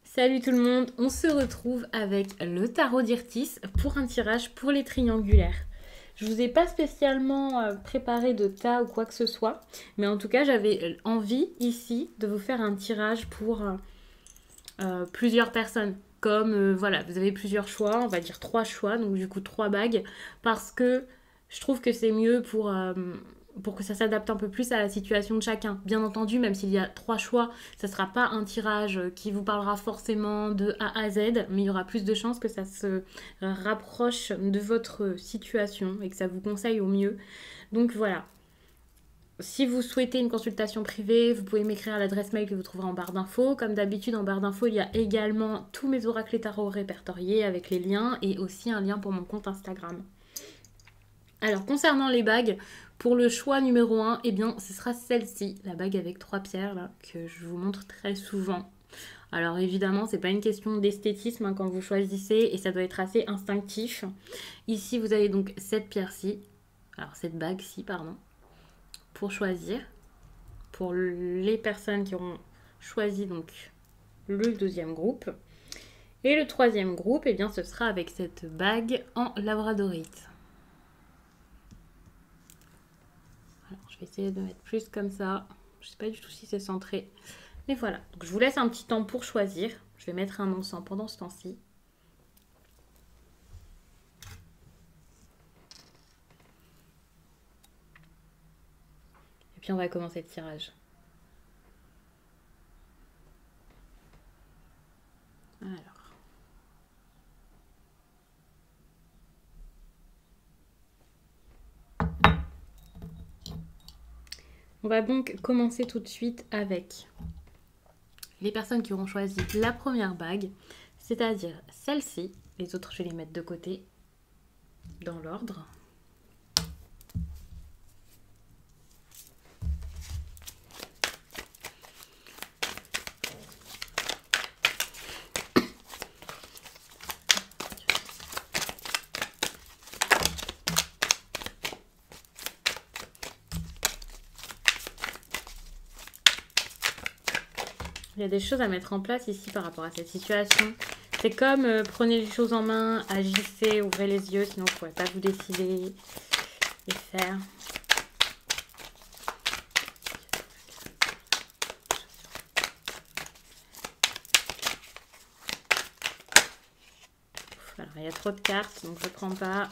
Salut tout le monde, on se retrouve avec le tarot d'Irtis pour un tirage pour les triangulaires. Je vous ai pas spécialement préparé de tas ou quoi que ce soit, mais en tout cas j'avais envie ici de vous faire un tirage pour plusieurs personnes. Comme voilà, vous avez plusieurs choix, on va dire 3 choix, donc du coup 3 bagues, parce que je trouve que c'est mieux pour que ça s'adapte un peu plus à la situation de chacun. Bien entendu, même s'il y a 3 choix, ça ne sera pas un tirage qui vous parlera forcément de A à Z, mais il y aura plus de chances que ça se rapproche de votre situation et que ça vous conseille au mieux. Donc voilà. Si vous souhaitez une consultation privée, vous pouvez m'écrire à l'adresse mail que vous trouverez en barre d'infos. Comme d'habitude, en barre d'infos, il y a également tous mes oracles et tarots répertoriés avec les liens et aussi un lien pour mon compte Instagram. Alors, concernant les bagues, pour le choix numéro 1, eh bien, ce sera celle-ci, la bague avec 3 pierres, là, que je vous montre très souvent. Alors, évidemment, c'est pas une question d'esthétisme hein, quand vous choisissez, et ça doit être assez instinctif. Ici, vous avez donc cette pierre-ci, alors cette bague-ci, pardon, pour choisir. Pour les personnes qui auront choisi donc le deuxième groupe. Et le troisième groupe, eh bien, ce sera avec cette bague en labradorite. Alors, je vais essayer de mettre plus comme ça. Je ne sais pas du tout si c'est centré. Mais voilà. Donc, je vous laisse un petit temps pour choisir. Je vais mettre un encens pendant ce temps-ci. Et puis, on va commencer le tirage. Alors. On va donc commencer tout de suite avec les personnes qui auront choisi la première bague, c'est-à-dire celle-ci. Les autres, je vais les mettre de côté dans l'ordre. Il y a des choses à mettre en place ici par rapport à cette situation. C'est comme prenez les choses en main, agissez, ouvrez les yeux, sinon vous ne pourrez pas vous décider et faire. Alors, il y a trop de cartes, donc je ne prends pas.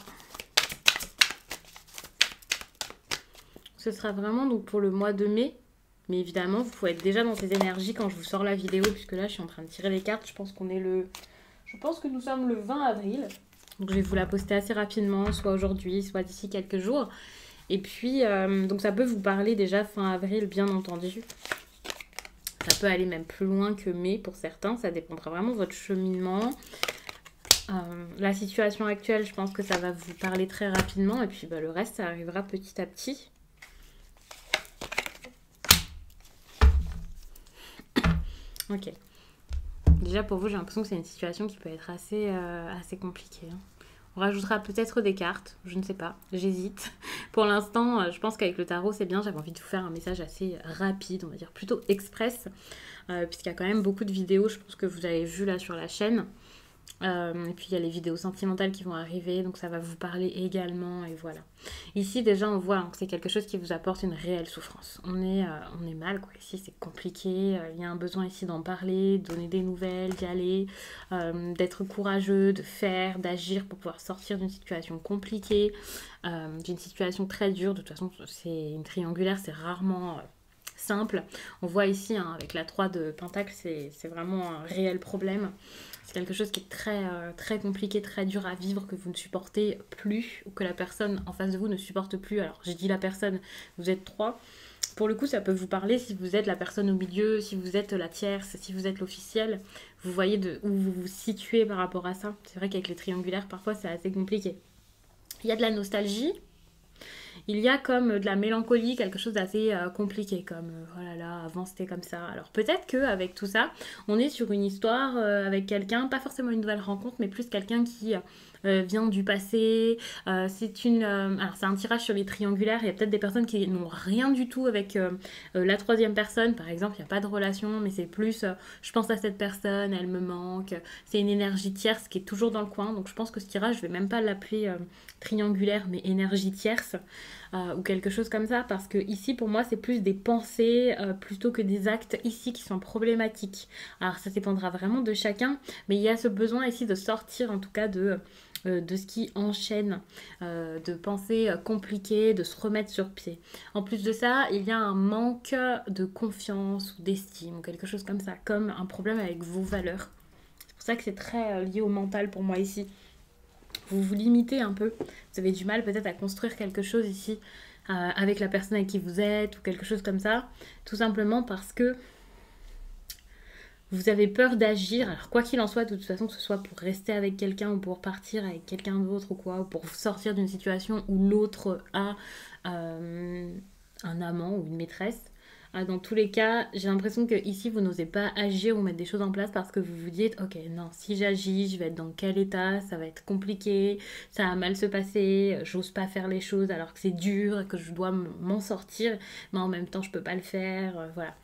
Ce sera vraiment donc pour le mois de mai. Mais évidemment, vous pouvez être déjà dans ces énergies quand je vous sors la vidéo, puisque là, je suis en train de tirer les cartes. Je pense que nous sommes le 20 avril. Donc, je vais vous la poster assez rapidement, soit aujourd'hui, soit d'ici quelques jours. Et puis, donc ça peut vous parler déjà fin avril, bien entendu. Ça peut aller même plus loin que mai pour certains. Ça dépendra vraiment de votre cheminement. La situation actuelle, je pense que ça va vous parler très rapidement. Et puis, le reste, ça arrivera petit à petit. Ok. Déjà pour vous, j'ai l'impression que c'est une situation qui peut être assez compliquée. Hein. On rajoutera peut-être des cartes, je ne sais pas, j'hésite. Pour l'instant, je pense qu'avec le tarot, c'est bien. J'avais envie de vous faire un message assez rapide, on va dire plutôt express, puisqu'il y a quand même beaucoup de vidéos, je pense que vous avez vu là sur la chaîne. Et puis il y a les vidéos sentimentales qui vont arriver, donc ça va vous parler également, et voilà. Ici déjà on voit que c'est quelque chose qui vous apporte une réelle souffrance. On est mal, quoi. Ici c'est compliqué, il y a un besoin ici d'en parler, de donner des nouvelles, d'y aller, d'être courageux, de faire, d'agir pour pouvoir sortir d'une situation compliquée, d'une situation très dure. De toute façon, c'est une triangulaire, c'est rarement simple. On voit ici, hein, avec la 3 de Pentacle, c'est vraiment un réel problème. C'est quelque chose qui est très compliqué, très dur à vivre, que vous ne supportez plus, ou que la personne en face de vous ne supporte plus. Alors, j'ai dit la personne, vous êtes 3. Pour le coup, ça peut vous parler si vous êtes la personne au milieu, si vous êtes la tierce, si vous êtes l'officiel. Vous voyez où vous vous situez par rapport à ça. C'est vrai qu'avec les triangulaires, parfois, c'est assez compliqué. Il y a de la nostalgie. Il y a comme de la mélancolie, quelque chose d'assez compliqué, comme oh là là, avant c'était comme ça. Alors peut-être qu'avec tout ça, on est sur une histoire avec quelqu'un, pas forcément une nouvelle rencontre, mais plus quelqu'un qui vient du passé. Alors c'est un tirage sur les triangulaires. Il y a peut-être des personnes qui n'ont rien du tout avec la troisième personne. Par exemple, il n'y a pas de relation, mais c'est plus je pense à cette personne, elle me manque. C'est une énergie tierce qui est toujours dans le coin. Donc je pense que ce tirage, je vais même pas l'appeler triangulaire, mais énergie tierce. Ou quelque chose comme ça, parce que ici pour moi c'est plus des pensées plutôt que des actes ici qui sont problématiques. Alors ça dépendra vraiment de chacun, mais il y a ce besoin ici de sortir en tout cas de ce qui enchaîne, de pensées compliquées, de se remettre sur pied. En plus de ça, il y a un manque de confiance ou d'estime, ou quelque chose comme ça, comme un problème avec vos valeurs. C'est pour ça que c'est très lié au mental pour moi ici. Vous vous limitez un peu. Vous avez du mal peut-être à construire quelque chose ici avec la personne avec qui vous êtes ou quelque chose comme ça. Tout simplement parce que vous avez peur d'agir. Alors quoi qu'il en soit, de toute façon, que ce soit pour rester avec quelqu'un ou pour partir avec quelqu'un d'autre ou quoi, ou pour sortir d'une situation où l'autre a un amant ou une maîtresse. Dans tous les cas, j'ai l'impression que ici vous n'osez pas agir ou mettre des choses en place parce que vous vous dites ok non, si j'agis je vais être dans quel état, ça va être compliqué, ça va mal se passer, j'ose pas faire les choses alors que c'est dur et que je dois m'en sortir, mais en même temps je peux pas le faire, voilà.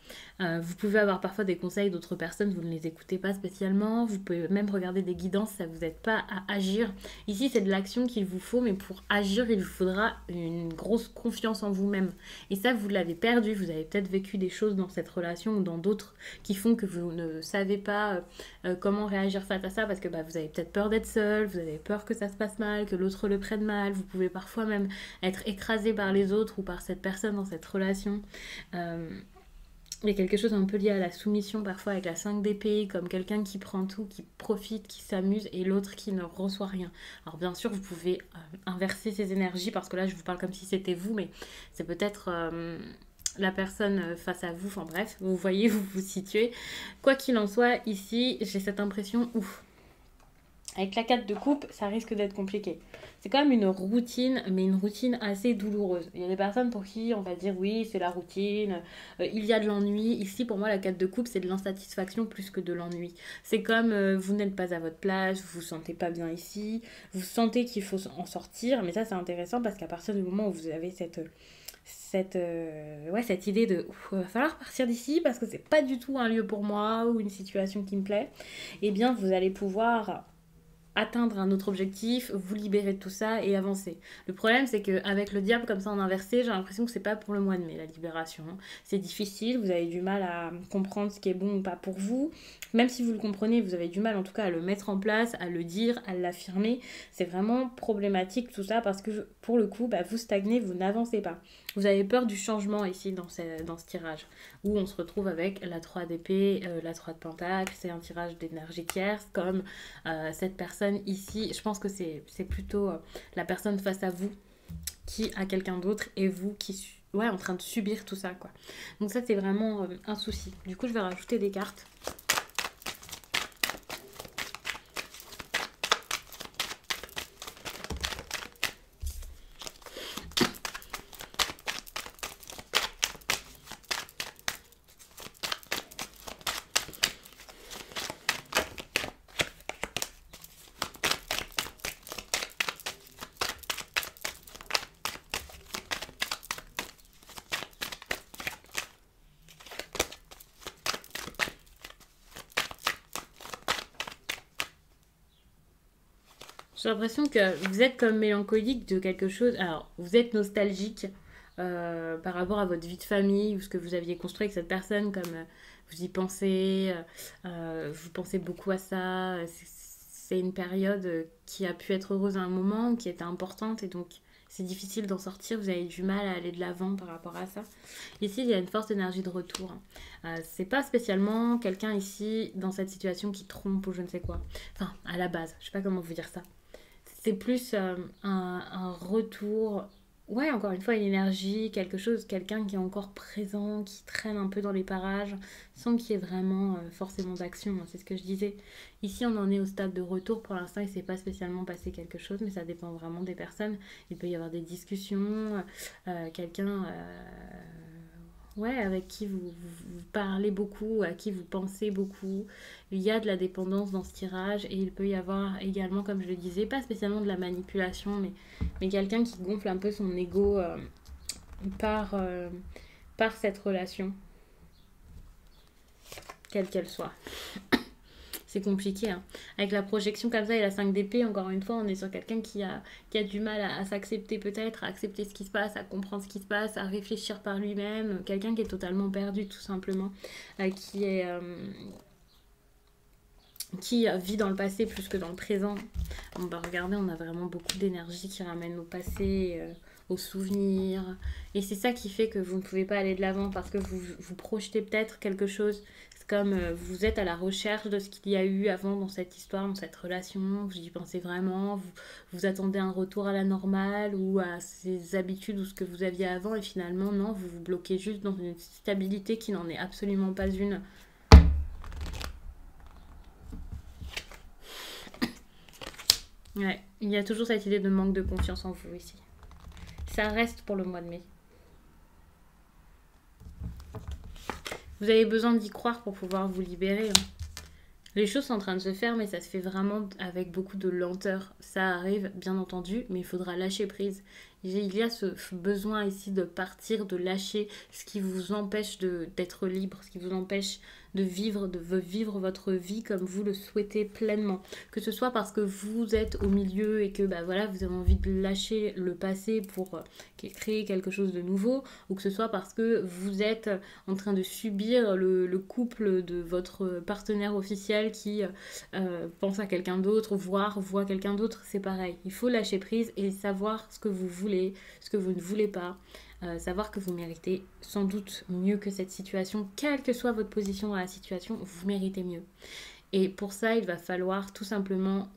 Vous pouvez avoir parfois des conseils d'autres personnes, vous ne les écoutez pas spécialement, vous pouvez même regarder des guidances, ça vous aide pas à agir. Ici c'est de l'action qu'il vous faut, mais pour agir il vous faudra une grosse confiance en vous-même. Et ça vous l'avez perdu, vous avez peut-être vécu des choses dans cette relation ou dans d'autres qui font que vous ne savez pas comment réagir face à ça parce que vous avez peut-être peur d'être seul, vous avez peur que ça se passe mal, que l'autre le prenne mal, vous pouvez parfois même être écrasé par les autres ou par cette personne dans cette relation. Il y a quelque chose un peu lié à la soumission parfois avec la 5 d'épée, comme quelqu'un qui prend tout, qui profite, qui s'amuse et l'autre qui ne reçoit rien. Alors bien sûr vous pouvez inverser ces énergies parce que là je vous parle comme si c'était vous, mais c'est peut-être la personne face à vous, enfin bref, vous voyez, vous vous situez. Quoi qu'il en soit, ici j'ai cette impression, ouf, avec la 4 de coupe, ça risque d'être compliqué. C'est quand même une routine, mais une routine assez douloureuse. Il y a des personnes pour qui on va dire oui, c'est la routine, il y a de l'ennui. Ici, pour moi, la 4 de coupe, c'est de l'insatisfaction plus que de l'ennui. C'est comme vous n'êtes pas à votre place, vous vous sentez pas bien ici, vous sentez qu'il faut en sortir, mais ça c'est intéressant parce qu'à partir du moment où vous avez cette idée de il va falloir partir d'ici parce que c'est pas du tout un lieu pour moi ou une situation qui me plaît, eh bien vous allez pouvoir atteindre un autre objectif, vous libérer de tout ça et avancer. Le problème, c'est qu'avec le diable comme ça en inversé, j'ai l'impression que c'est pas pour le mois de mai, la libération. C'est difficile, vous avez du mal à comprendre ce qui est bon ou pas pour vous. Même si vous le comprenez, vous avez du mal en tout cas à le mettre en place, à le dire, à l'affirmer. C'est vraiment problématique tout ça parce que pour le coup, vous stagnez, vous n'avancez pas. Vous avez peur du changement ici dans ce tirage, où on se retrouve avec la 3 d'épée, la 3 de pentacle, c'est un tirage d'énergie tierce, comme cette personne ici, je pense que c'est plutôt la personne face à vous qui a quelqu'un d'autre et vous qui en train de subir tout ça, quoi. Donc ça, c'est vraiment un souci. Du coup, je vais rajouter des cartes. J'ai l'impression que vous êtes comme mélancolique de quelque chose. Alors, vous êtes nostalgique par rapport à votre vie de famille ou ce que vous aviez construit avec cette personne, comme vous y pensez, vous pensez beaucoup à ça. C'est une période qui a pu être heureuse à un moment, qui était importante et donc c'est difficile d'en sortir. Vous avez du mal à aller de l'avant par rapport à ça. Ici, il y a une force d'énergie de retour. C'est pas spécialement quelqu'un ici dans cette situation qui trompe ou je ne sais quoi. Enfin, à la base, je sais pas comment vous dire ça. C'est plus un retour, ouais, encore une fois, une énergie, quelque chose, quelqu'un qui est encore présent, qui traîne un peu dans les parages, sans qu'il y ait vraiment forcément d'action, hein, c'est ce que je disais. Ici, on en est au stade de retour, pour l'instant, il ne s'est pas spécialement passé quelque chose, mais ça dépend vraiment des personnes. Il peut y avoir des discussions, quelqu'un... ouais, avec qui vous parlez beaucoup, à qui vous pensez beaucoup. Il y a de la dépendance dans ce tirage et il peut y avoir également, comme je le disais, pas spécialement de la manipulation, mais quelqu'un qui gonfle un peu son ego par, euh, par cette relation, quelle qu'elle soit. C'est compliqué, hein. Avec la projection comme ça et la 5 d'épée, encore une fois, on est sur quelqu'un qui a du mal à s'accepter peut-être, à accepter ce qui se passe, à comprendre ce qui se passe, à réfléchir par lui-même. Quelqu'un qui est totalement perdu, tout simplement. Qui est... qui vit dans le passé plus que dans le présent. On va regarder, on a vraiment beaucoup d'énergie qui ramène au passé, aux souvenirs. Et c'est ça qui fait que vous ne pouvez pas aller de l'avant parce que vous projetez peut-être quelque chose. C'est comme vous êtes à la recherche de ce qu'il y a eu avant dans cette histoire, dans cette relation. Vous y pensez vraiment, vous attendez un retour à la normale ou à ces habitudes ou ce que vous aviez avant. Et finalement, non, vous vous bloquez juste dans une stabilité qui n'en est absolument pas une. Ouais, il y a toujours cette idée de manque de confiance en vous ici. Ça reste pour le mois de mai. Vous avez besoin d'y croire pour pouvoir vous libérer, hein. Les choses sont en train de se faire, mais ça se fait vraiment avec beaucoup de lenteur. Ça arrive, bien entendu, mais il faudra lâcher prise. Il y a ce besoin ici de partir, de lâcher ce qui vous empêche d'être libre, ce qui vous empêche de vivre votre vie comme vous le souhaitez pleinement. Que ce soit parce que vous êtes au milieu et que bah, voilà, vous avez envie de lâcher le passé pour créer quelque chose de nouveau, ou que ce soit parce que vous êtes en train de subir le couple de votre partenaire officiel qui pense à quelqu'un d'autre, voit quelqu'un d'autre, c'est pareil. Il faut lâcher prise et savoir ce que vous voulez, ce que vous ne voulez pas. Savoir que vous méritez sans doute mieux que cette situation, quelle que soit votre position dans la situation, vous méritez mieux. Et pour ça, il va falloir tout simplement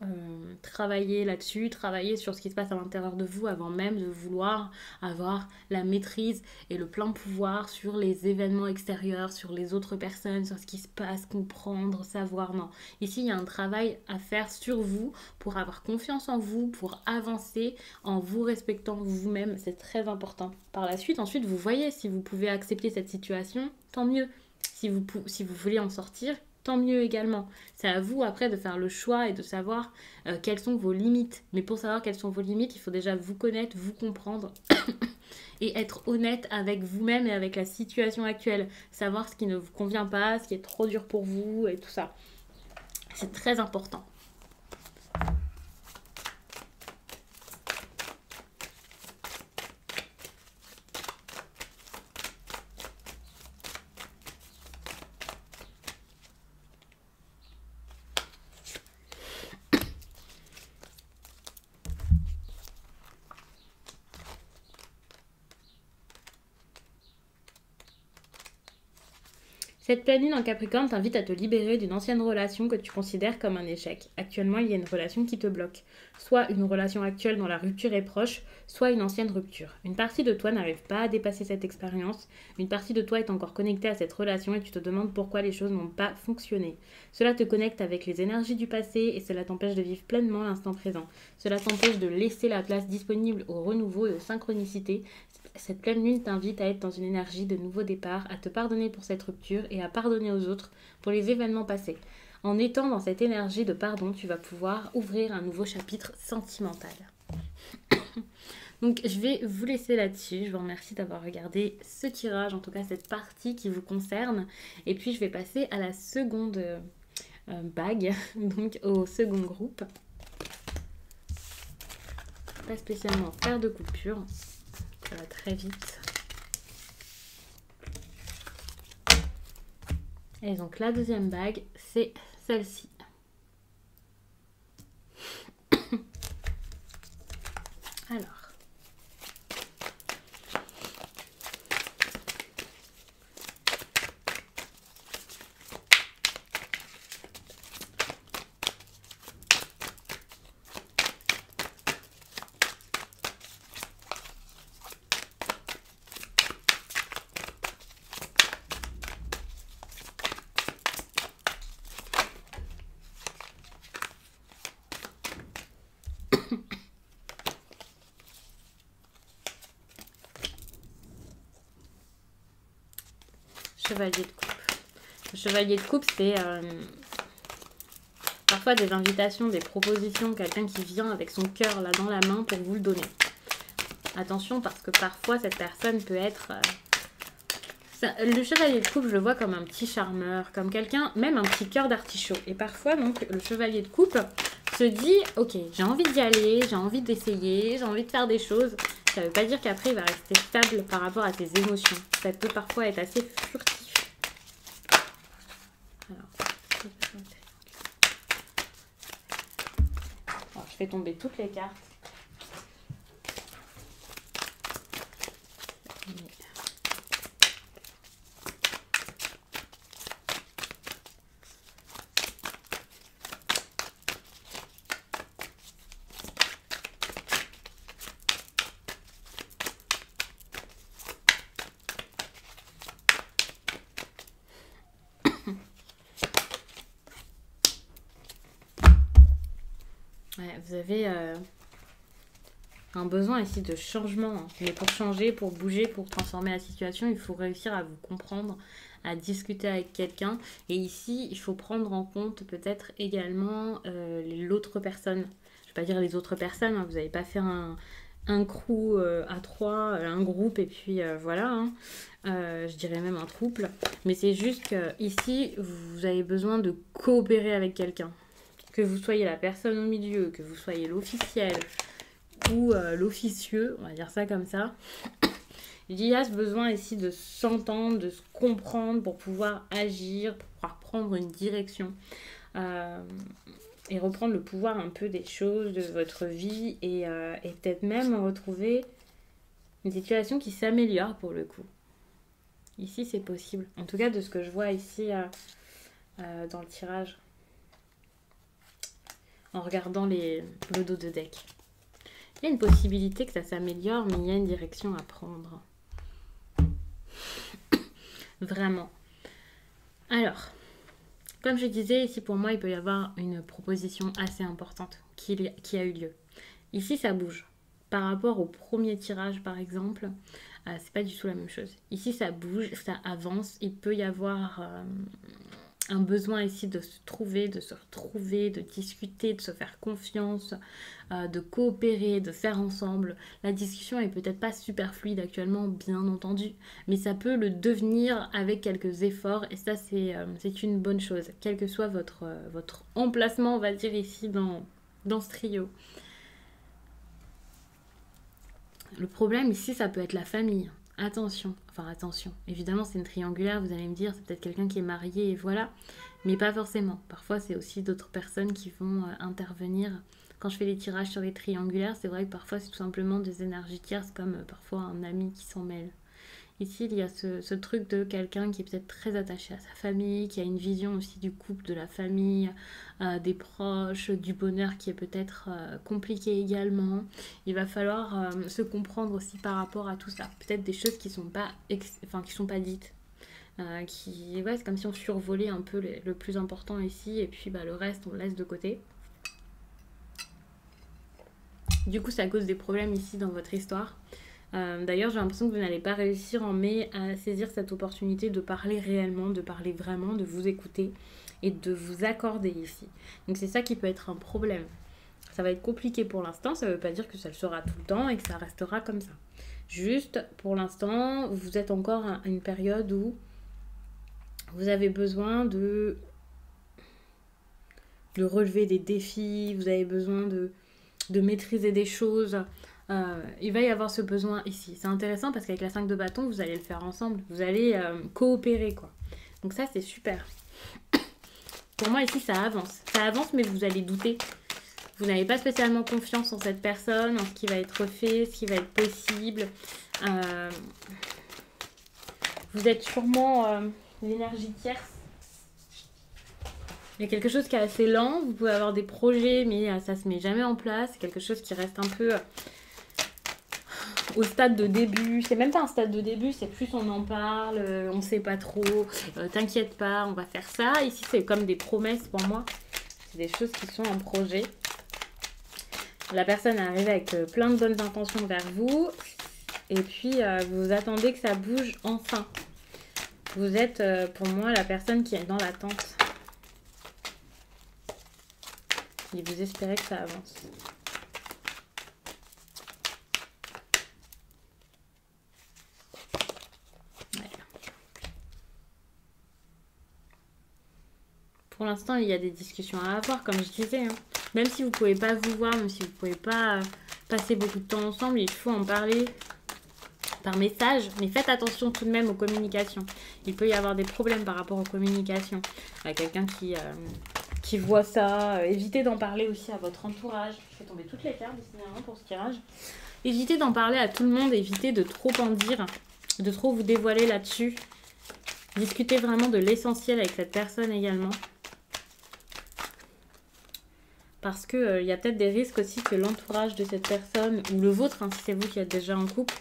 travailler là-dessus, travailler sur ce qui se passe à l'intérieur de vous avant même de vouloir avoir la maîtrise et le plein pouvoir sur les événements extérieurs, sur les autres personnes, sur ce qui se passe, comprendre, savoir. Non. Ici, il y a un travail à faire sur vous pour avoir confiance en vous, pour avancer en vous respectant vous-même. C'est très important. Par la suite, ensuite, vous voyez si vous pouvez accepter cette situation, tant mieux. Si vous voulez en sortir, tant mieux également. C'est à vous après de faire le choix et de savoir quelles sont vos limites. Mais pour savoir quelles sont vos limites, il faut déjà vous connaître, vous comprendre et être honnête avec vous-même et avec la situation actuelle. Savoir ce qui ne vous convient pas, ce qui est trop dur pour vous et tout ça. C'est très important. Cette pleine lune en Capricorne t'invite à te libérer d'une ancienne relation que tu considères comme un échec. Actuellement, il y a une relation qui te bloque. Soit une relation actuelle dont la rupture est proche, soit une ancienne rupture. Une partie de toi n'arrive pas à dépasser cette expérience, une partie de toi est encore connectée à cette relation et tu te demandes pourquoi les choses n'ont pas fonctionné. Cela te connecte avec les énergies du passé et cela t'empêche de vivre pleinement l'instant présent. Cela t'empêche de laisser la place disponible au renouveau et aux synchronicités. Cette pleine lune t'invite à être dans une énergie de nouveau départ, à te pardonner pour cette rupture et à pardonner aux autres pour les événements passés. En étant dans cette énergie de pardon, tu vas pouvoir ouvrir un nouveau chapitre sentimental. Donc je vais vous laisser là-dessus. Je vous remercie d'avoir regardé ce tirage, en tout cas cette partie qui vous concerne. Et puis je vais passer à la seconde bague, donc au second groupe. Pas spécialement faire de coupure. Ça va très vite. Et donc la deuxième bague, c'est celle-ci. Alors. Chevalier de coupe. Le chevalier de coupe, c'est parfois des invitations, des propositions, quelqu'un qui vient avec son cœur là dans la main pour vous le donner. Attention parce que parfois cette personne peut être... le chevalier de coupe, je le vois comme un petit charmeur, comme quelqu'un, même un petit cœur d'artichaut. Et parfois, donc, le chevalier de coupe se dit, ok, j'ai envie d'y aller, j'ai envie d'essayer, j'ai envie de faire des choses. Ça ne veut pas dire qu'après, il va rester stable par rapport à ses émotions. Ça peut parfois être assez furtif. Alors, je fais tomber toutes les cartes. Ouais, vous avez un besoin ici de changement. Hein. Mais pour changer, pour bouger, pour transformer la situation, il faut réussir à vous comprendre, à discuter avec quelqu'un. Et ici, il faut prendre en compte peut-être également l'autre personne. Je ne vais pas dire les autres personnes, hein. Vous n'allez pas faire un crew à trois, un groupe et puis voilà. Hein. Je dirais même un couple. Mais c'est juste qu'ici, vous avez besoin de coopérer avec quelqu'un. Que vous soyez la personne au milieu, que vous soyez l'officiel ou l'officieux, on va dire ça comme ça. Il y a ce besoin ici de s'entendre, de se comprendre pour pouvoir agir, pour pouvoir prendre une direction et reprendre le pouvoir un peu des choses, de votre vie et peut-être même retrouver une situation qui s'améliore pour le coup. Ici, c'est possible. En tout cas, de ce que je vois ici dans le tirage. En regardant le dos de deck. Il y a une possibilité que ça s'améliore, mais il y a une direction à prendre. Vraiment. Alors, comme je disais, ici pour moi, il peut y avoir une proposition assez importante qui a eu lieu. Ici, ça bouge. Par rapport au premier tirage, par exemple, c'est pas du tout la même chose. Ici, ça bouge, ça avance. Il peut y avoir... un besoin ici de se trouver, de se retrouver, de discuter, de se faire confiance, de coopérer, de faire ensemble. La discussion est peut-être pas super fluide actuellement, bien entendu, mais ça peut le devenir avec quelques efforts et ça c'est une bonne chose, quel que soit votre emplacement, on va dire ici dans ce trio. Le problème ici, ça peut être la famille. Attention, évidemment c'est une triangulaire, vous allez me dire, c'est peut-être quelqu'un qui est marié et voilà, mais pas forcément. Parfois c'est aussi d'autres personnes qui vont intervenir. Quand je fais les tirages sur les triangulaires, c'est vrai que parfois c'est tout simplement des énergies tierces comme parfois un ami qui s'en mêle. Ici, il y a ce truc de quelqu'un qui est peut-être très attaché à sa famille, qui a une vision aussi du couple, de la famille, des proches, du bonheur qui est peut-être compliqué également. Il va falloir se comprendre aussi par rapport à tout ça. Peut-être des choses qui sont pas dites. C'est comme si on survolait un peu le plus important ici et puis le reste on le laisse de côté. Du coup, ça cause des problèmes ici dans votre histoire. D'ailleurs, j'ai l'impression que vous n'allez pas réussir en mai à saisir cette opportunité de parler réellement, de parler vraiment, de vous écouter et de vous accorder ici. Donc c'est ça qui peut être un problème. Ça va être compliqué pour l'instant, ça ne veut pas dire que ça le sera tout le temps et que ça restera comme ça. Juste, pour l'instant, vous êtes encore à une période où vous avez besoin de relever des défis, vous avez besoin de maîtriser des choses. Il va y avoir ce besoin ici. C'est intéressant parce qu'avec la 5 de bâton, vous allez le faire ensemble. Vous allez coopérer, quoi. Donc ça, c'est super. Pour moi, ici, ça avance. Ça avance, mais vous allez douter. Vous n'avez pas spécialement confiance en cette personne, en ce qui va être fait, ce qui va être possible. Vous êtes sûrement l'énergie tierce. Il y a quelque chose qui est assez lent. Vous pouvez avoir des projets, mais ça ne se met jamais en place. C'est quelque chose qui reste un peu... au stade de début, c'est même pas un stade de début, c'est plus on en parle, on sait pas trop, t'inquiète pas, on va faire ça. Ici c'est comme des promesses pour moi, c'est des choses qui sont en projet. La personne arrive avec plein de bonnes intentions vers vous et puis vous attendez que ça bouge enfin. Vous êtes, pour moi, la personne qui est dans l'attente. Et vous espérez que ça avance. Ouais. Pour l'instant, il y a des discussions à avoir, comme je disais. Hein. Même si vous ne pouvez pas vous voir, même si vous ne pouvez pas passer beaucoup de temps ensemble, il faut en parler par message. Mais faites attention tout de même aux communications. Il peut y avoir des problèmes par rapport aux communications. Quelqu'un qui voit ça, évitez d'en parler aussi à votre entourage. Je fais tomber toutes les cartes décidément pour ce tirage. Évitez d'en parler à tout le monde, évitez de trop en dire, de trop vous dévoiler là-dessus. Discutez vraiment de l'essentiel avec cette personne également. Parce qu'il y a peut-être des risques aussi que l'entourage de cette personne, ou le vôtre, hein, si c'est vous qui êtes déjà en couple,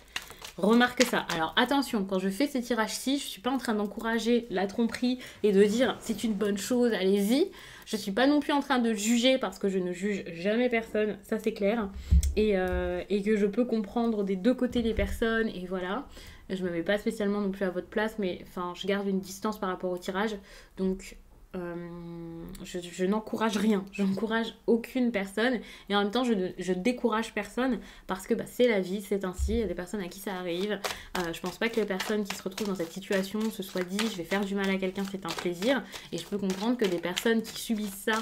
remarque ça. Alors attention, quand je fais ces tirages-ci, je ne suis pas en train d'encourager la tromperie et de dire c'est une bonne chose, allez-y. Je ne suis pas non plus en train de juger parce que je ne juge jamais personne, ça c'est clair. Et que je peux comprendre des deux côtés des personnes et voilà. Je ne me mets pas spécialement non plus à votre place, mais enfin, je garde une distance par rapport au tirage. Donc je n'encourage rien, je n'encourage aucune personne et en même temps je décourage personne parce que c'est la vie, c'est ainsi, il y a des personnes à qui ça arrive. Je pense pas que les personnes qui se retrouvent dans cette situation se soient dit je vais faire du mal à quelqu'un, c'est un plaisir, et je peux comprendre que des personnes qui subissent ça,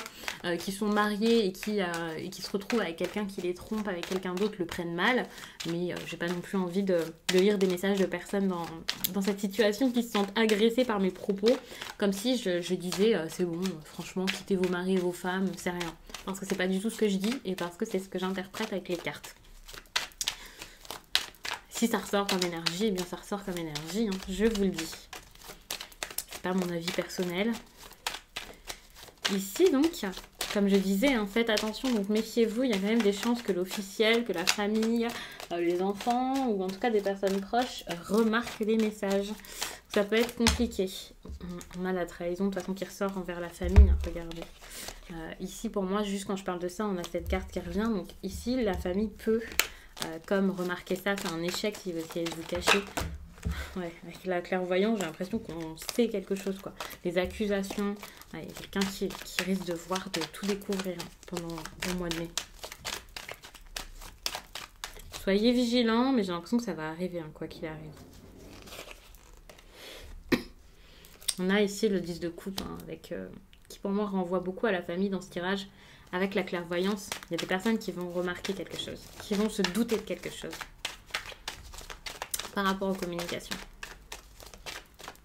qui sont mariées et qui se retrouvent avec quelqu'un qui les trompe avec quelqu'un d'autre le prennent mal, mais j'ai pas non plus envie de lire des messages de personnes dans cette situation qui se sentent agressées par mes propos, comme si je disais c'est bon, franchement, quittez vos maris et vos femmes, c'est rien. Parce que c'est pas du tout ce que je dis et parce que c'est ce que j'interprète avec les cartes. Si ça ressort comme énergie, eh bien ça ressort comme énergie, hein, je vous le dis. C'est pas mon avis personnel. Ici donc, comme je disais, hein, faites attention, donc méfiez-vous, il y a quand même des chances que l'officiel, que la famille, les enfants, ou en tout cas des personnes proches, remarquent les messages. Ça peut être compliqué. On a la trahison de toute façon qui ressort envers la famille, hein, regardez. Ici pour moi, juste quand je parle de ça, on a cette carte qui revient, donc ici la famille peut, comme remarquer ça, c'est un échec s'il veut essayer de vous cacher. Ouais, avec la clairvoyance, j'ai l'impression qu'on sait quelque chose, quoi. Les accusations, il y a quelqu'un qui risque de voir, de tout découvrir pendant le mois de mai. Soyez vigilants, mais j'ai l'impression que ça va arriver, hein, quoi qu'il arrive. On a ici le 10 de coupe, hein, qui pour moi renvoie beaucoup à la famille dans ce tirage. Avec la clairvoyance, il y a des personnes qui vont remarquer quelque chose, qui vont se douter de quelque chose par rapport aux communications.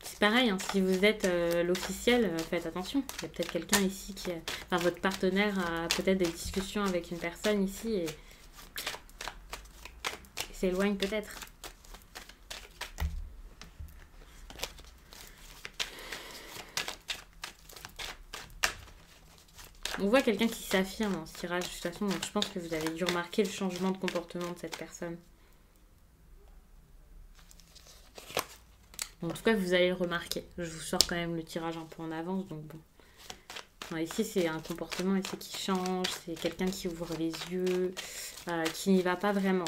C'est pareil, hein, si vous êtes l'officiel, faites attention. Il y a peut-être quelqu'un ici qui... Enfin, votre partenaire a peut-être des discussions avec une personne ici et s'éloigne peut-être. On voit quelqu'un qui s'affirme dans ce tirage de toute façon, donc je pense que vous avez dû remarquer le changement de comportement de cette personne. En tout cas, vous allez le remarquer. Je vous sors quand même le tirage un peu en avance, donc bon. Non, ici, c'est un comportement ici qui change, c'est quelqu'un qui ouvre les yeux, qui n'y va pas vraiment.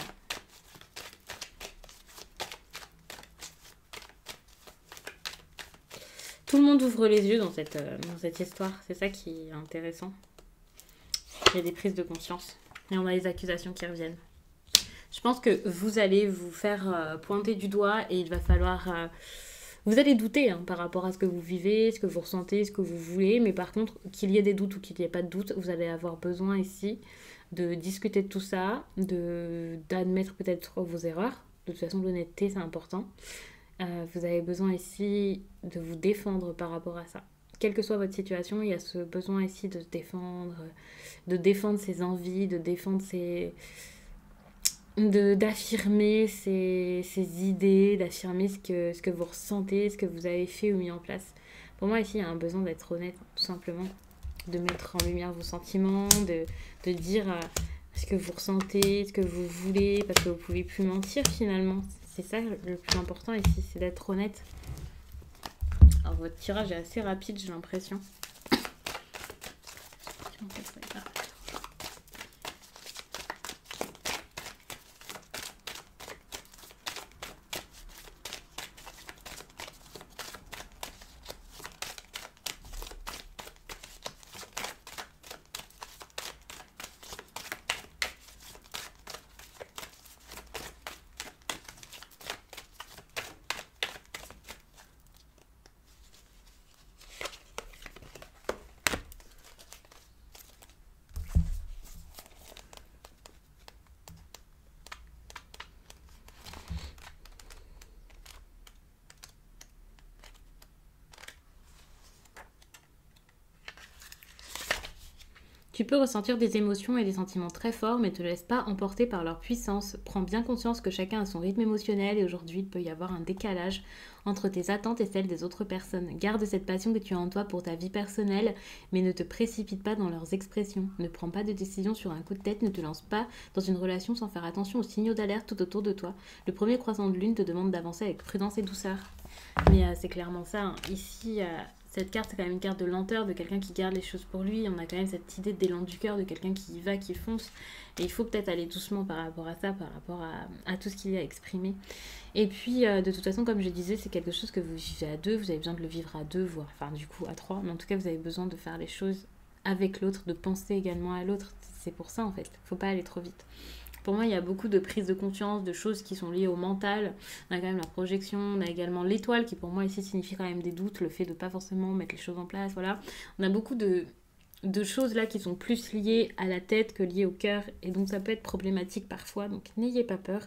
Tout le monde ouvre les yeux dans cette histoire. C'est ça qui est intéressant. Il y a des prises de conscience. Et on a les accusations qui reviennent. Je pense que vous allez vous faire pointer du doigt et il va falloir... vous allez douter hein, par rapport à ce que vous vivez, ce que vous ressentez, ce que vous voulez. Mais par contre, qu'il y ait des doutes ou qu'il n'y ait pas de doute, vous allez avoir besoin ici de discuter de tout ça, d'admettre peut-être vos erreurs. De toute façon, l'honnêteté, c'est important. Vous avez besoin ici de vous défendre par rapport à ça. Quelle que soit votre situation, il y a ce besoin ici de défendre ses envies, de défendre d'affirmer ses idées, d'affirmer ce que vous ressentez, ce que vous avez fait ou mis en place. Pour moi, ici, il y a un besoin d'être honnête, tout simplement. De mettre en lumière vos sentiments, de dire ce que vous ressentez, ce que vous voulez, parce que vous ne pouvez plus mentir finalement. C'est ça le plus important ici, c'est d'être honnête. Alors votre tirage est assez rapide, j'ai l'impression. Tu peux ressentir des émotions et des sentiments très forts, mais ne te laisse pas emporter par leur puissance. Prends bien conscience que chacun a son rythme émotionnel et aujourd'hui il peut y avoir un décalage entre tes attentes et celles des autres personnes. Garde cette passion que tu as en toi pour ta vie personnelle, mais ne te précipite pas dans leurs expressions. Ne prends pas de décision sur un coup de tête, ne te lance pas dans une relation sans faire attention aux signaux d'alerte tout autour de toi. Le premier croisant de lune te demande d'avancer avec prudence et douceur. Mais c'est clairement ça, hein. Ici, cette carte, c'est quand même une carte de lenteur, de quelqu'un qui garde les choses pour lui. On a quand même cette idée d'élan du cœur, de quelqu'un qui y va, qui fonce. Et il faut peut-être aller doucement par rapport à ça, par rapport à tout ce qu'il y a exprimé. Et puis, de toute façon, comme je disais, c'est quelque chose que vous vivez à deux. Vous avez besoin de le vivre à deux, voire, enfin, du coup, à trois. Mais en tout cas, vous avez besoin de faire les choses avec l'autre, de penser également à l'autre. C'est pour ça, en fait. Faut pas aller trop vite. Pour moi, il y a beaucoup de prises de conscience, de choses qui sont liées au mental. On a quand même la projection, on a également l'étoile qui pour moi ici signifie quand même des doutes, le fait de ne pas forcément mettre les choses en place, voilà. On a beaucoup de choses là qui sont plus liées à la tête que liées au cœur et donc ça peut être problématique parfois, donc n'ayez pas peur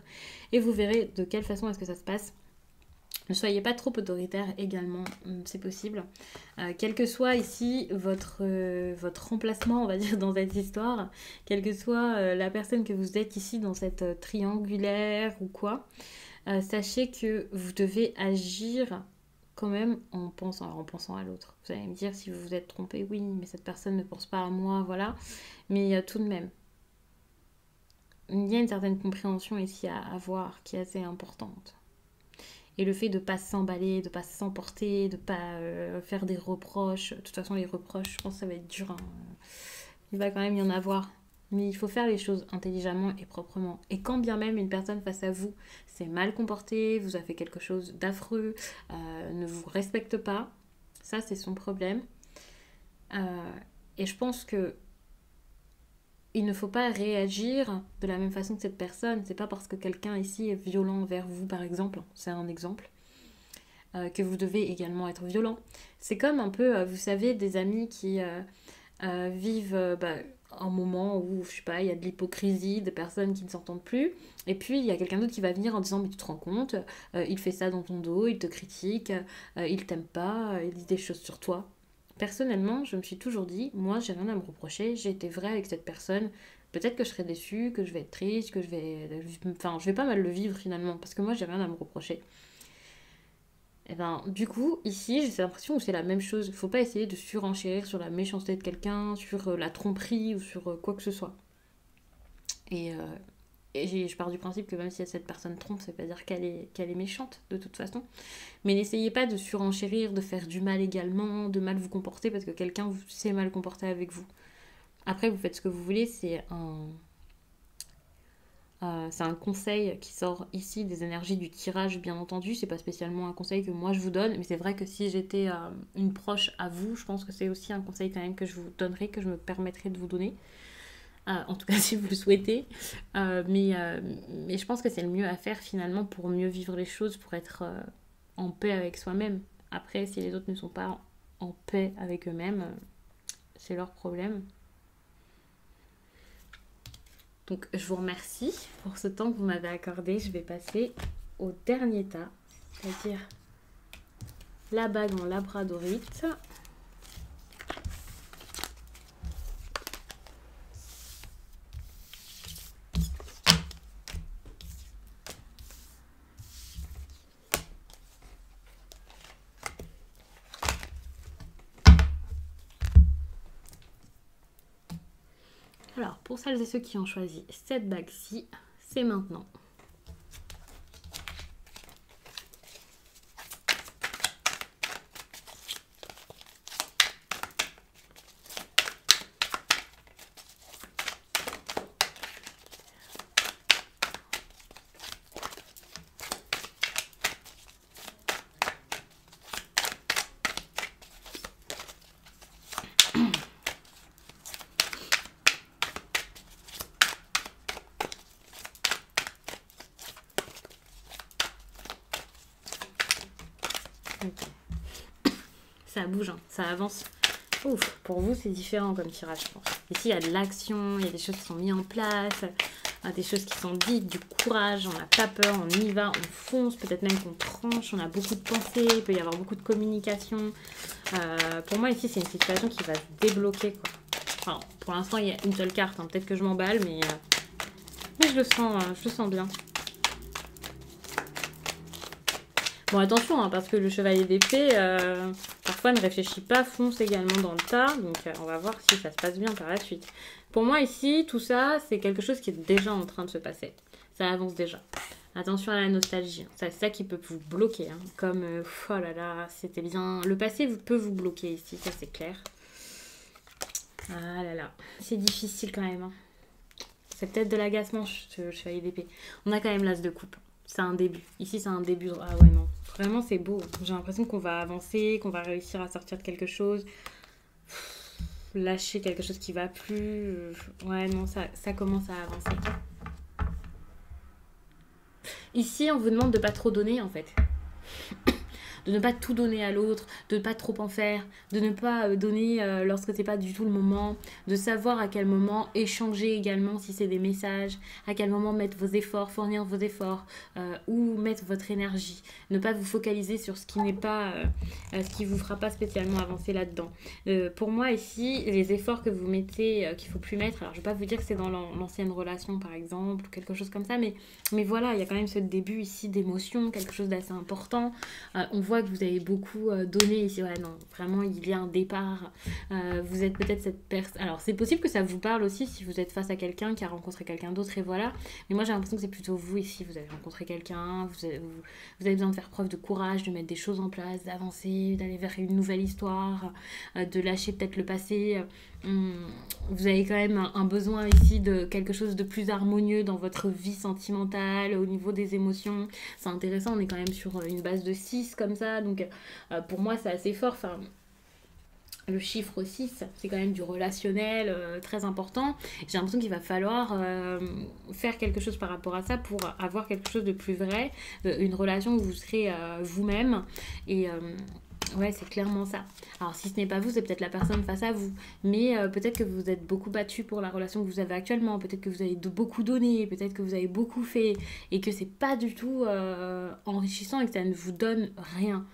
et vous verrez de quelle façon est-ce que ça se passe. Ne soyez pas trop autoritaire également, c'est possible. Quel que soit ici votre remplacement, on va dire, dans cette histoire, quelle que soit la personne que vous êtes ici dans cette triangulaire ou quoi, sachez que vous devez agir quand même en pensant à l'autre. Vous allez me dire si vous vous êtes trompé, oui, mais cette personne ne pense pas à moi, voilà. Mais tout de même, il y a une certaine compréhension ici à avoir qui est assez importante. Et le fait de ne pas s'emballer, de ne pas s'emporter, de ne pas faire des reproches. De toute façon, les reproches, je pense que ça va être dur, hein. Il va quand même y en avoir. Mais il faut faire les choses intelligemment et proprement. Et quand bien même une personne face à vous s'est mal comportée, vous a fait quelque chose d'affreux, ne vous respecte pas, ça c'est son problème. Et je pense que il ne faut pas réagir de la même façon que cette personne. C'est pas parce que quelqu'un ici est violent envers vous, par exemple, c'est un exemple, que vous devez également être violent. C'est comme un peu, vous savez, des amis qui vivent un moment où, je sais pas, il y a de l'hypocrisie, des personnes qui ne s'entendent plus, et puis il y a quelqu'un d'autre qui va venir en disant mais tu te rends compte, il fait ça dans ton dos, il te critique, il t'aime pas, il dit des choses sur toi. Personnellement, je me suis toujours dit, moi, j'ai rien à me reprocher, j'ai été vraie avec cette personne. Peut-être que je serai déçue, que je vais être triste, que je vais... Enfin, je vais pas mal le vivre finalement, parce que moi, j'ai rien à me reprocher. Et ben, du coup, ici, j'ai l'impression que c'est la même chose. Il faut pas essayer de surenchérir sur la méchanceté de quelqu'un, sur la tromperie ou sur quoi que ce soit. Et je pars du principe que même si cette personne trompe, ça veut pas dire qu'elle est méchante, de toute façon. Mais n'essayez pas de surenchérir, de faire du mal également, de mal vous comporter parce que quelqu'un s'est mal comporté avec vous. Après, vous faites ce que vous voulez, c'est un conseil qui sort ici des énergies du tirage, bien entendu. C'est pas spécialement un conseil que moi je vous donne, mais c'est vrai que si j'étais une proche à vous, je pense que c'est aussi un conseil quand même que je vous donnerais, que je me permettrais de vous donner. En tout cas si vous le souhaitez, mais je pense que c'est le mieux à faire finalement pour mieux vivre les choses, pour être en paix avec soi-même. Après, si les autres ne sont pas en paix avec eux-mêmes, c'est leur problème. Donc je vous remercie pour ce temps que vous m'avez accordé. Je vais passer au dernier tas, c'est-à-dire la bague en labradorite. Alors, pour celles et ceux qui ont choisi cette bague-ci, c'est maintenant. Okay. Ça bouge, hein, ça avance. Ouf, pour vous c'est différent comme tirage, je pense. Ici il y a de l'action, il y a des choses qui sont mises en place, des choses qui sont dites, du courage, on n'a pas peur, on y va, on fonce, peut-être même qu'on tranche, on a beaucoup de pensées, il peut y avoir beaucoup de communication. Pour moi ici c'est une situation qui va se débloquer, quoi. Enfin, pour l'instant, il y a une seule carte. Hein. Peut-être que je m'emballe, mais je le sens bien. Bon, attention, hein, parce que le chevalier d'épée, parfois ne réfléchit pas, fonce également dans le tas. Donc, on va voir si ça se passe bien par la suite. Pour moi, ici, tout ça, c'est quelque chose qui est déjà en train de se passer. Ça avance déjà. Attention à la nostalgie. Hein. C'est ça qui peut vous bloquer. Hein. Comme, oh là là, c'était bien. Le passé peut vous bloquer ici, ça c'est clair. Ah là là, c'est difficile quand même. Hein. C'est peut-être de l'agacement, ce chevalier d'épée. On a quand même l'as de coupe. C'est un début. Ici, c'est un début. Ah ouais, non. Vraiment, c'est beau. J'ai l'impression qu'on va avancer, qu'on va réussir à sortir de quelque chose. Lâcher quelque chose qui va plus. Ouais, non, ça commence à avancer. Ici, on vous demande de pas trop donner, en fait. De ne pas tout donner à l'autre, de ne pas trop en faire, de ne pas donner lorsque c'est pas du tout le moment, de savoir à quel moment échanger également si c'est des messages, à quel moment mettre vos efforts, fournir vos efforts, ou mettre votre énergie. Ne pas vous focaliser sur ce qui n'est pas, ce qui vous fera pas spécialement avancer là-dedans. Pour moi ici, les efforts que vous mettez, qu'il faut plus mettre, alors je vais pas vous dire que c'est dans l'ancienne relation par exemple, ou quelque chose comme ça, mais voilà, il y a quand même ce début ici d'émotion, quelque chose d'assez important. On voit que vous avez beaucoup donné ici. Ouais, non, vraiment, il y a un départ. Vous êtes peut-être cette personne. Alors, c'est possible que ça vous parle aussi si vous êtes face à quelqu'un qui a rencontré quelqu'un d'autre et voilà. Mais moi, j'ai l'impression que c'est plutôt vous ici. Vous avez rencontré quelqu'un, vous avez besoin de faire preuve de courage, de mettre des choses en place, d'avancer, d'aller vers une nouvelle histoire, de lâcher peut-être le passé. Vous avez quand même un besoin ici de quelque chose de plus harmonieux dans votre vie sentimentale, au niveau des émotions. C'est intéressant, on est quand même sur une base de 6 comme ça, donc pour moi c'est assez fort. Enfin, le chiffre 6, c'est quand même du relationnel très important. J'ai l'impression qu'il va falloir faire quelque chose par rapport à ça pour avoir quelque chose de plus vrai, une relation où vous serez vous-même et... ouais, c'est clairement ça. Alors, si ce n'est pas vous, c'est peut-être la personne face à vous. Mais peut-être que vous êtes beaucoup battu pour la relation que vous avez actuellement. Peut-être que vous avez beaucoup donné. Peut-être que vous avez beaucoup fait. Et que c'est pas du tout enrichissant et que ça ne vous donne rien.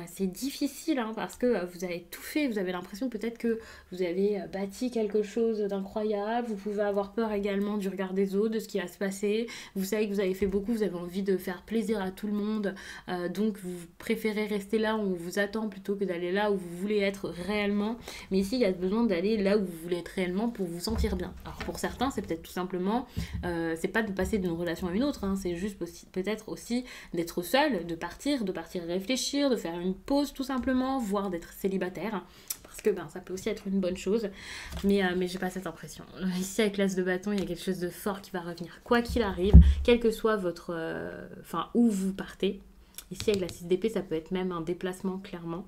C'est difficile hein, parce que vous avez tout fait, vous avez l'impression peut-être que vous avez bâti quelque chose d'incroyable, vous pouvez avoir peur également du regard des autres, de ce qui va se passer, vous savez que vous avez fait beaucoup, vous avez envie de faire plaisir à tout le monde, donc vous préférez rester là où on vous attend plutôt que d'aller là où vous voulez être réellement, mais ici il y a besoin d'aller là où vous voulez être réellement pour vous sentir bien. Alors pour certains c'est peut-être tout simplement, c'est pas de passer d'une relation à une autre, hein, c'est juste peut-être aussi d'être seul, de partir réfléchir, de faire une pause tout simplement, voire d'être célibataire, parce que ça peut aussi être une bonne chose, mais j'ai pas cette impression. Ici avec l'as de bâton, il y a quelque chose de fort qui va revenir, quoi qu'il arrive, quel que soit votre... où vous partez. Ici avec la 6 d'épée, ça peut être même un déplacement clairement.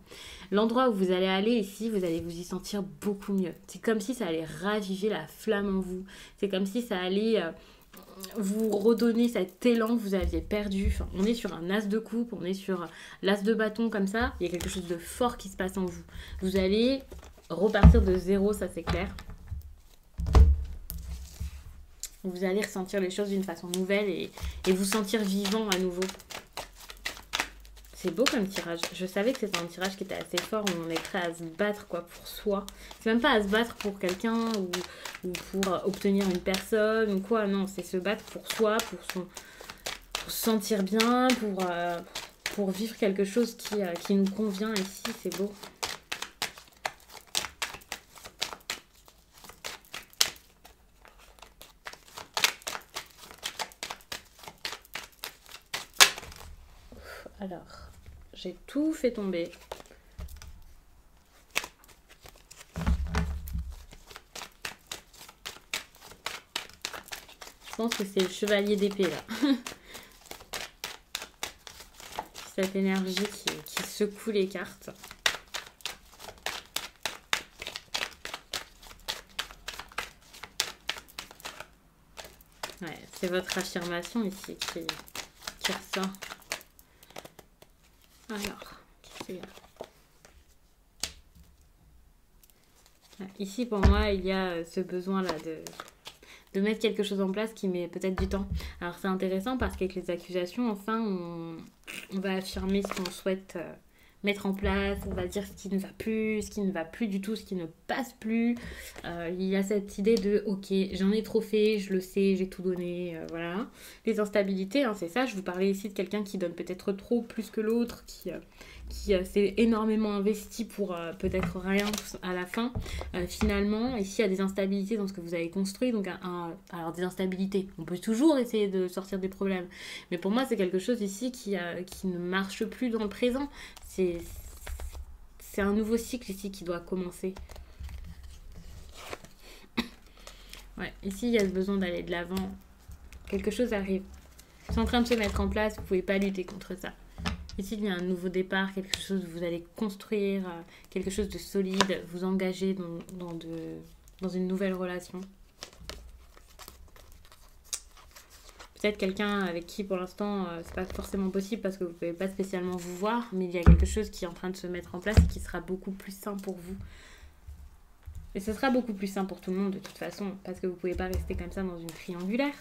L'endroit où vous allez aller ici, vous allez vous y sentir beaucoup mieux. C'est comme si ça allait raviver la flamme en vous. C'est comme si ça allait... vous redonner cet élan que vous aviez perdu. Enfin, on est sur un as de coupe, on est sur l'as de bâton comme ça. Il y a quelque chose de fort qui se passe en vous. Vous allez repartir de zéro, ça c'est clair. Vous allez ressentir les choses d'une façon nouvelle et vous sentir vivant à nouveau. C'est beau comme tirage. Je savais que c'était un tirage qui était assez fort, où on est prêt à se battre quoi, pour soi. C'est même pas à se battre pour quelqu'un ou pour obtenir une personne ou quoi. Non, c'est se battre pour soi, pour se sentir bien, pour vivre quelque chose qui nous convient ici. C'est beau. Alors... j'ai tout fait tomber. Je pense que c'est le chevalier d'épée là. Cette énergie qui secoue les cartes. Ouais, c'est votre affirmation ici qui ressort. Alors, qu'est-ce qu'il y a ? Ici, pour moi, il y a ce besoin-là de mettre quelque chose en place qui met peut-être du temps. Alors, c'est intéressant parce qu'avec les accusations, enfin, on va affirmer ce qu'on souhaite mettre en place, on va dire ce qui ne va plus, ce qui ne va plus du tout, ce qui ne passe plus. Il y a cette idée de ok, j'en ai trop fait, je le sais, j'ai tout donné, voilà. Les instabilités, hein, c'est ça, je vous parlais ici de quelqu'un qui donne peut-être trop plus que l'autre, qui s'est énormément investi pour peut-être rien à la fin. Finalement, ici, il y a des instabilités dans ce que vous avez construit. Donc, alors, des instabilités, on peut toujours essayer de sortir des problèmes. Mais pour moi, c'est quelque chose ici qui ne marche plus dans le présent. C'est un nouveau cycle ici qui doit commencer. Ouais, ici, il y a besoin d'aller de l'avant. Quelque chose arrive. C'est en train de se mettre en place, vous ne pouvez pas lutter contre ça. Ici, il y a un nouveau départ, quelque chose que vous allez construire, quelque chose de solide, vous engager dans une nouvelle relation. Peut-être quelqu'un avec qui, pour l'instant, c'est pas forcément possible parce que vous ne pouvez pas spécialement vous voir, mais il y a quelque chose qui est en train de se mettre en place et qui sera beaucoup plus sain pour vous. Et ce sera beaucoup plus sain pour tout le monde de toute façon, parce que vous ne pouvez pas rester comme ça dans une triangulaire.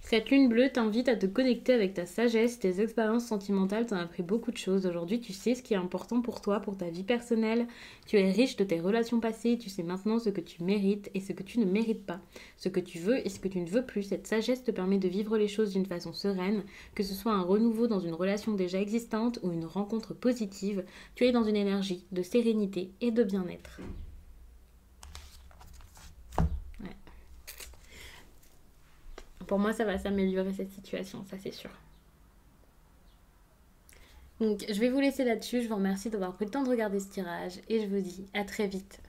Cette lune bleue t'invite à te connecter avec ta sagesse, tes expériences sentimentales, t'en as appris beaucoup de choses. Aujourd'hui, tu sais ce qui est important pour toi, pour ta vie personnelle. Tu es riche de tes relations passées, tu sais maintenant ce que tu mérites et ce que tu ne mérites pas. Ce que tu veux et ce que tu ne veux plus. Cette sagesse te permet de vivre les choses d'une façon sereine, que ce soit un renouveau dans une relation déjà existante ou une rencontre positive. Tu es dans une énergie de sérénité et de bien-être. Pour moi, ça va s'améliorer cette situation, ça c'est sûr. Donc, je vais vous laisser là-dessus. Je vous remercie d'avoir pris le temps de regarder ce tirage et je vous dis à très vite.